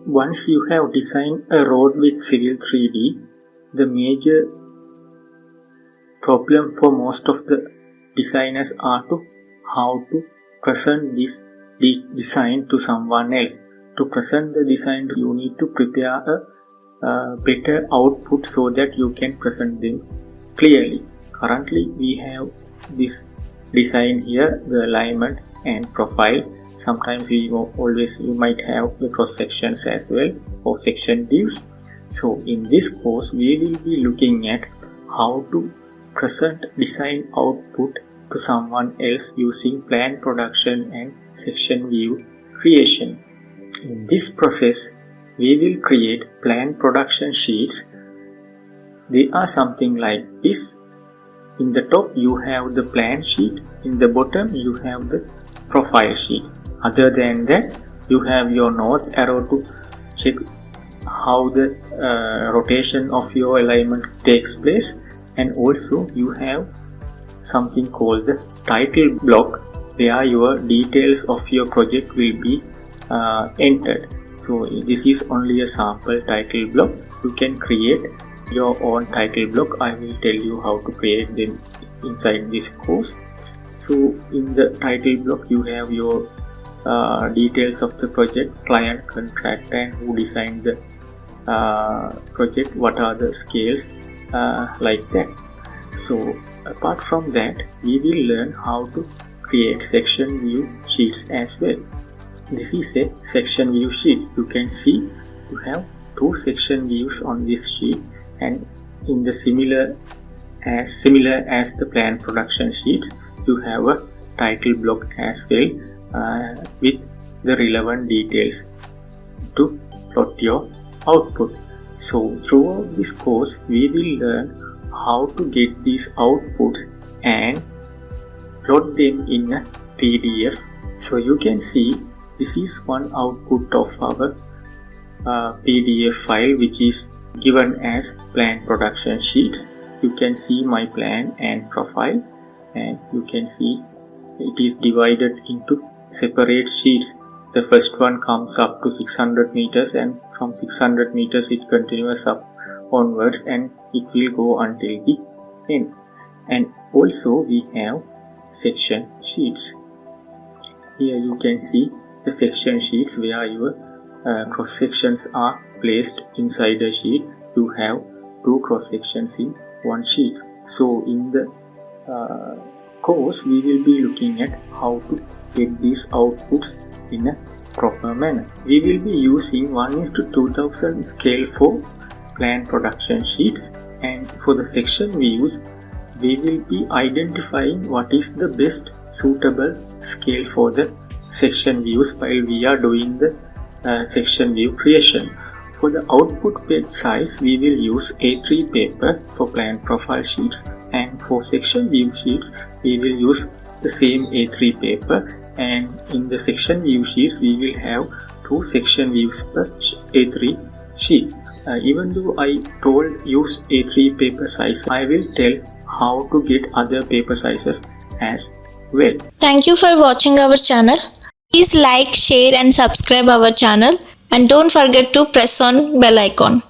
once you have designed a road with Civil 3D, the major problem for most of the designers are to how to present this design to someone else. To present the design, you need to prepare a better output so that you can present them clearly. Currently, we have this design here, the alignment and profile. Sometimes you might have the cross sections as well, or section views. So in this course, we will be looking at how to present design output to someone else using plan production and section view creation. In this process, we will create plan production sheets. They are something like this. In the top you have the plan sheet, in the bottom you have the profile sheet. Other than that, you have your north arrow to check how the rotation of your alignment takes place, and also you have something called the title block where your details of your project will be entered. So this is only a sample title block. You can create your own title block. I will tell you how to create them inside this course. So in the title block you have your details of the project, client, contract, and who designed the project, what are the scales, like that. So apart from that, we will learn how to create section view sheets as well. This is a section view sheet. You can see you have two section views on this sheet, and in the similar as the plan production sheets, you have a title block as well with the relevant details to plot your output. So throughout this course, we will learn how to get these outputs and plot them in a PDF. So you can see this is one output of our PDF file, which is given as plan production sheets. You can see my plan and profile, and you can see it is divided into separate sheets. The first one comes up to 600 meters, and from 600 meters it continues up onwards, and it will go until the end. And also we have section sheets. Here you can see the section sheets where your cross sections are placed inside a sheet. You have two cross sections in one sheet. So in the course, we will be looking at how to get these outputs in a proper manner. We will be using 1:2000 scale for plan production sheets, and for the section views, we will be identifying what is the best suitable scale for the section views while we are doing the section view creation. For the output page size, we will use A3 paper for plan profile sheets, and for section view sheets, we will use the same A3 paper, and in the section view sheets, we will have two section views per A3 sheet. Even though I told use A3 paper size, I will tell how to get other paper sizes as well. Thank you for watching our channel. Please like, share and subscribe our channel, and don't forget to press on bell icon.